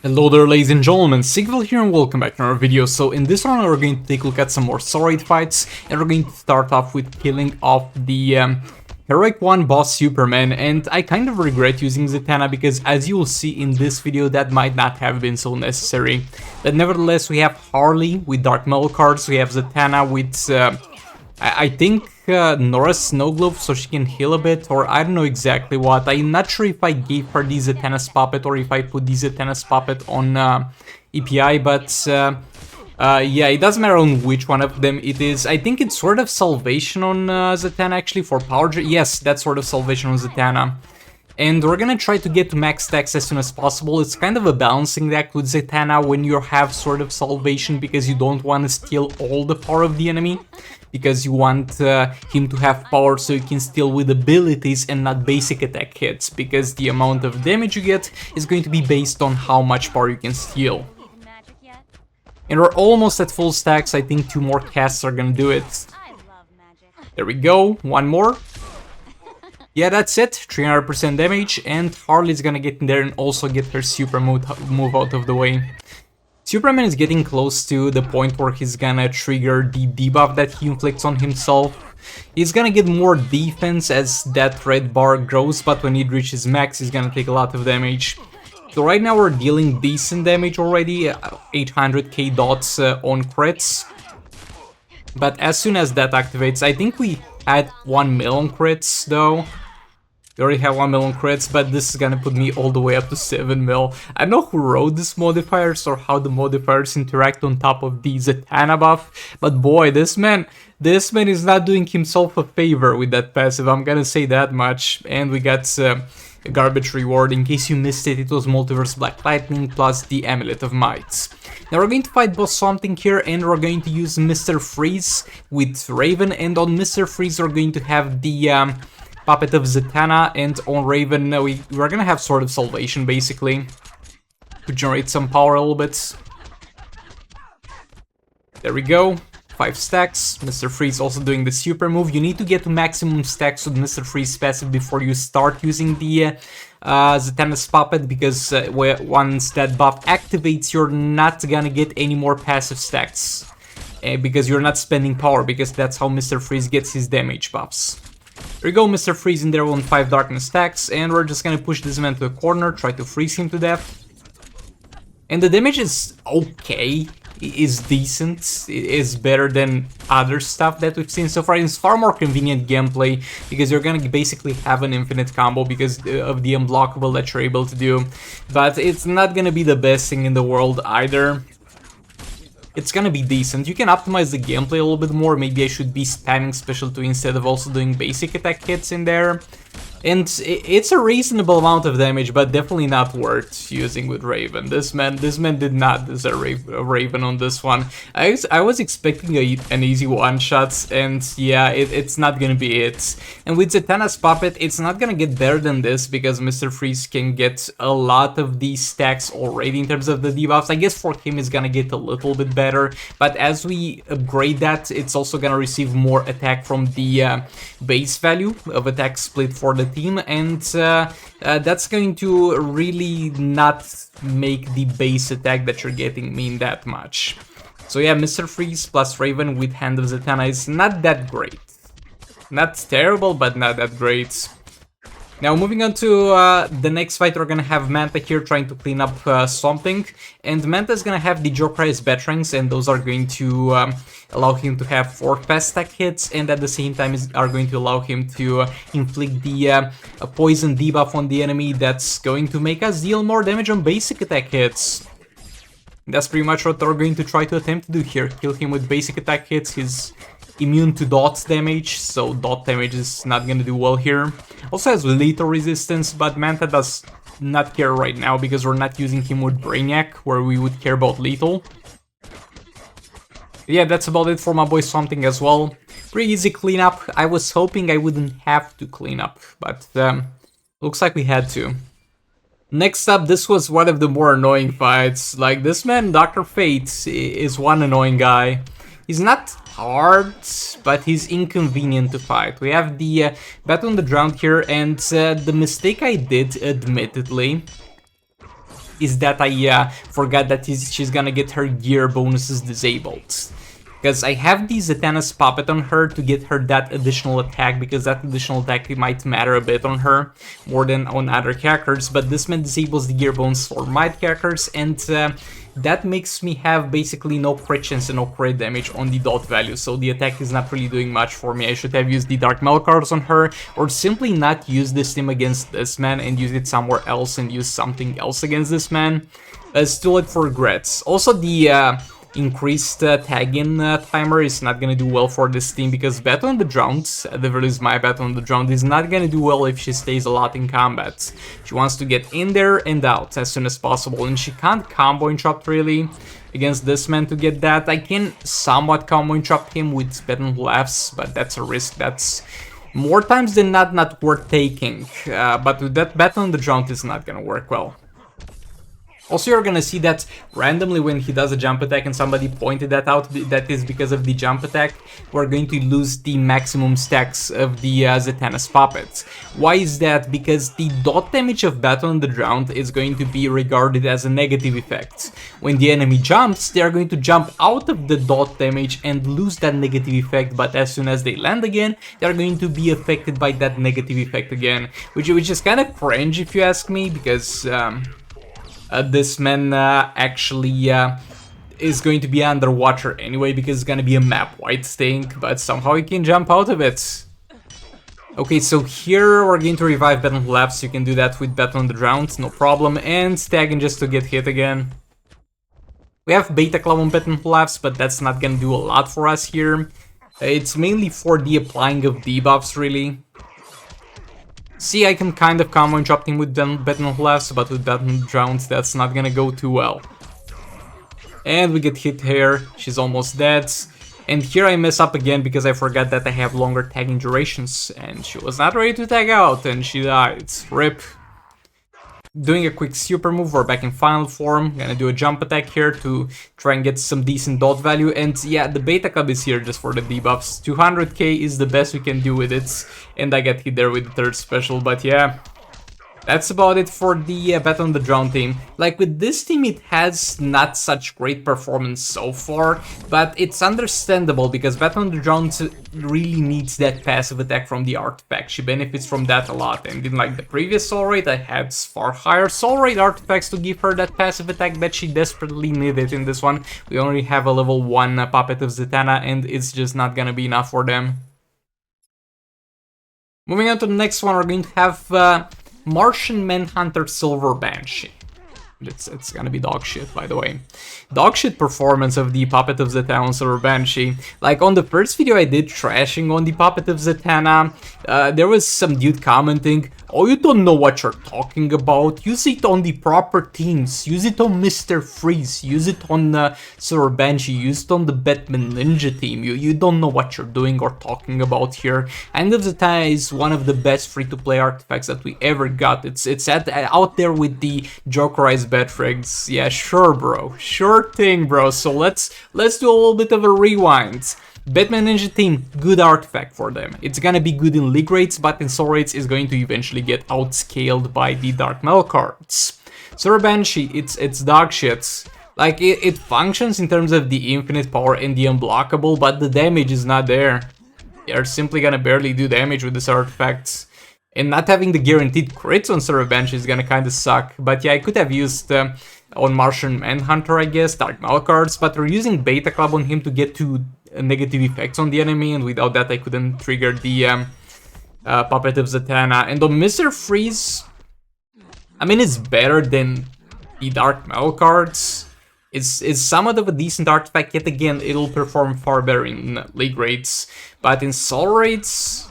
Hello there, ladies and gentlemen, Sigval here and welcome back to another video. So in this one we're going to take a look at some more Sorite fights, and we're going to start off with killing off the Heroic 1 boss Superman. And I kind of regret using Zatanna because, as you will see in this video, that might not have been so necessary. But nevertheless, we have Harley with Dark Metal cards, we have Zatanna with I think Nora's Snow Glove, so she can heal a bit, or I don't know exactly what. I'm not sure if I gave her the Zatanna's Puppet or if I put the Zatanna's Puppet on EPI, but yeah, it doesn't matter on which one of them it is. I think it's sort of Salvation on Zatanna actually for Power. Yes, that's sort of Salvation on Zatanna. And we're gonna try to get to max stacks as soon as possible. It's kind of a balancing act with Zatanna when you have sort of Salvation, because you don't want to steal all the power of the enemy, because you want him to have power so you can steal with abilities and not basic attack hits, because the amount of damage you get is going to be based on how much power you can steal. And we're almost at full stacks. I think 2 more casts are gonna do it. There we go, 1 more. Yeah, that's it, 300% damage, and Harley's gonna get in there and also get her super move out of the way. Superman is getting close to the point where he's gonna trigger the debuff that he inflicts on himself. He's gonna get more defense as that red bar grows, but when it reaches max, he's gonna take a lot of damage. So right now we're dealing decent damage already, 800k dots on crits. But as soon as that activates, I think we had 1 million crits though. We already have 1 million crits, but this is gonna put me all the way up to 7 mil. I don't know who wrote these modifiers or how the modifiers interact on top of the Zatanna buff, but boy, this man is not doing himself a favor with that passive, I'm gonna say that much. And we got a garbage reward. In case you missed it, it was Multiverse Black Lightning plus the Amulet of Might. Now we're going to fight boss Something here, and we're going to use Mr. Freeze with Raven, and on Mr. Freeze we're going to have the Puppet of Zatanna, and on Raven we're gonna have Sword of Salvation basically to generate some power a little bit. There we go, 5 stacks. Mr. Freeze also doing the super move. You need to get to maximum stacks with Mr. Freeze passive before you start using the Zatanna's Puppet, because once that buff activates, you're not gonna get any more passive stacks, because you're not spending power, because that's how Mr. Freeze gets his damage buffs. There we go, Mr. Freeze in there on 5 darkness stacks, and we're just gonna push this man to a corner, try to freeze him to death. And the damage is okay, is decent, it is better than other stuff that we've seen so far. It's far more convenient gameplay, because you're gonna basically have an infinite combo because of the unblockable that you're able to do. But it's not gonna be the best thing in the world either. It's gonna be decent. You can optimize the gameplay a little bit more. Maybe I should be spamming Special 2 instead of also doing basic attack hits in there. And it's a reasonable amount of damage, but definitely not worth using with Raven. This man did not deserve a Raven on this one. I was expecting an easy one-shot, and yeah, it's not gonna be it. And with Zatanna's Puppet, it's not gonna get better than this, because Mr. Freeze can get a lot of these stacks already in terms of the debuffs. I guess for him it's gonna get a little bit better, but as we upgrade that, it's also gonna receive more attack from the base value of attack split for the team, and that's going to really not make the base attack that you're getting mean that much. So yeah, Mr. Freeze plus Raven with Hand of Zatanna is not that great. Not terrible, but not that great. Now moving on to the next fight, we're gonna have Manta here trying to clean up something, and Manta is gonna have the Jokerized Batarangs, and those are going to allow him to have 4 fast stack hits, and at the same time are going to allow him to inflict the poison debuff on the enemy that's going to make us deal more damage on basic attack hits. That's pretty much what we're going to try to attempt to do here. Kill him with basic attack hits. He's immune to dot damage, so dot damage is not gonna do well here. Also has lethal resistance, but Manta does not care right now because we're not using him with Brainiac, where we would care about lethal. Yeah, that's about it for my boy Something as well. Pretty easy cleanup. I was hoping I wouldn't have to clean up, but looks like we had to. Next up, this was one of the more annoying fights. Like, this man, Dr. Fate, is one annoying guy. He's not hard, but he's inconvenient to fight. We have the Battle on the Ground here, and the mistake I did, admittedly, is that I forgot that she's gonna get her gear bonuses disabled. Because I have the Zatanna's Puppet on her to get her that additional attack, because that additional attack might matter a bit on her, more than on other characters, but this man disables the gear bonus for my characters, and that makes me have basically no crit chance and no crit damage on the dot value, so the attack is not really doing much for me. I should have used the Dark Metal cards on her, or simply not use this team against this man and use it somewhere else and use something else against this man. Still it for regrets. Also the increased tag-in timer is not gonna do well for this team, because Battle on the Drowned, at the very least my Battle on the Drowned, is not gonna do well if she stays a lot in combat. She wants to get in there and out as soon as possible, and she can't combo interrupt really against this man to get that. I can somewhat combo interrupt him with Battle Laughs, but that's a risk that's more times than not worth taking. But with that Battle on the Drowned, is not gonna work well. Also, you're gonna see that randomly when he does a jump attack, and somebody pointed that out, that is because of the jump attack, we're going to lose the maximum stacks of the Zatanna's Puppet. Why is that? Because the dot damage of Battle on the Drowned is going to be regarded as a negative effect. When the enemy jumps, they are going to jump out of the dot damage and lose that negative effect, but as soon as they land again, they are going to be affected by that negative effect again, which is kind of cringe if you ask me, because this man actually is going to be underwater anyway, because it's gonna be a map-wide thing, but somehow he can jump out of it. Okay, so here we're going to revive Battle Labs. You can do that with Battle on the Drowned, no problem, and tagging just to get hit again. We have Beta Club on Battle Labs, but that's not gonna do a lot for us here. It's mainly for the applying of debuffs, really. See, I can kind of combo interrupt him with Battle Laughs, but with Battle Drowned, that's not gonna go too well. And we get hit here, she's almost dead. And here I mess up again because I forgot that I have longer tagging durations, and she was not ready to tag out, and she died. RIP. Doing a quick super move, we're back in final form. Gonna do a jump attack here to try and get some decent dot value, and yeah, the Beta Club is here just for the debuffs. 200k is the best we can do with it, and I get hit there with the third special, but yeah. That's about it for the Battle on the Drowned team. Like, with this team, it has not such great performance so far, but it's understandable because Battle on the Drowned really needs that passive attack from the artifact. She benefits from that a lot, and in like the previous soul rate, I had far higher soul rate artifacts to give her that passive attack that she desperately needed. In this one, we only have a level 1 Puppet of Zatanna, and it's just not gonna be enough for them. Moving on to the next one, we're going to have Martian Manhunter Silver Banshee. It's gonna be dog shit, by the way. Dog shit performance of the Puppet of Zatanna on Silver Banshee. Like, on the first video I did trashing on the Puppet of Zatanna, there was some dude commenting, "Oh, you don't know what you're talking about. Use it on the proper teams. Use it on Mr. Freeze. Use it on Silver Banshee. Use it on the Batman Ninja team. You don't know what you're doing or talking about here." End of Zatanna is one of the best free-to-play artifacts that we ever got. It's out there with the Jokerized Batrigs. Yeah, sure, bro. Sure thing, bro. So let's do a little bit of a rewind. Batman Ninja team, good artifact for them. It's gonna be good in league rates, but in soul rates is going to eventually get outscaled by the Dark Metal cards. Silver Banshee, it's dog shit. Like, it functions in terms of the infinite power and the unblockable, but the damage is not there. You're simply gonna barely do damage with this artifact. And not having the guaranteed crits on Silver Banshee is gonna kinda suck. But yeah, I could have used on Martian Manhunter, I guess, Dark Metal cards, but we're using Beta Club on him to get to negative effects on the enemy, and without that I couldn't trigger the Puppet of Zatanna. And on Mr. Freeze, I mean, it's better than the Dark Metal cards. It's somewhat of a decent artifact, yet again, it'll perform far better in league rates. But in soul rates,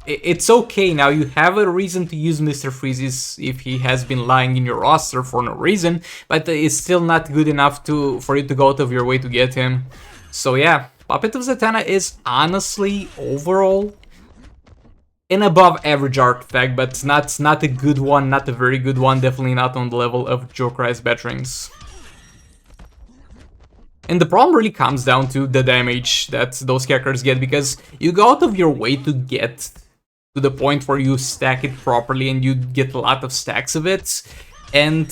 it's okay. Now, you have a reason to use Mr. Freeze if he has been lying in your roster for no reason, but it's still not good enough for you to go out of your way to get him. So yeah, Puppet of Zatanna is honestly, overall, an above average artifact, but not a good one, not a very good one, definitely not on the level of Jokerized Batrings. And the problem really comes down to the damage that those characters get, because you go out of your way to get to the point where you stack it properly and you get a lot of stacks of it. And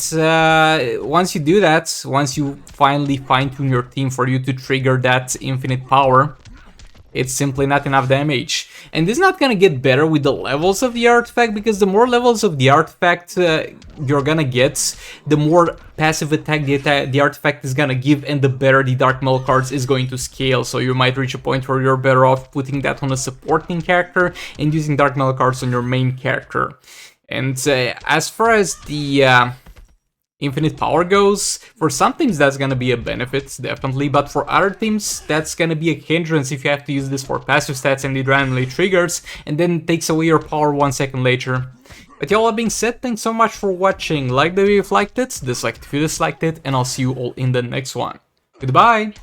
once you do that, once you finally fine-tune your team for you to trigger that infinite power, it's simply not enough damage. And this is not gonna get better with the levels of the artifact, because the more levels of the artifact you're gonna get, the more passive attack the artifact is gonna give, and the better the Dark Metal cards is going to scale. So you might reach a point where you're better off putting that on a supporting character and using Dark Metal cards on your main character. And as far as the infinite power goes, for some teams that's gonna be a benefit, definitely, but for other teams that's gonna be a hindrance if you have to use this for passive stats and it randomly triggers and then takes away your power 1 second later. But all that being said, thanks so much for watching. Like the video if you liked it, dislike it if you disliked it, and I'll see you all in the next one. Goodbye!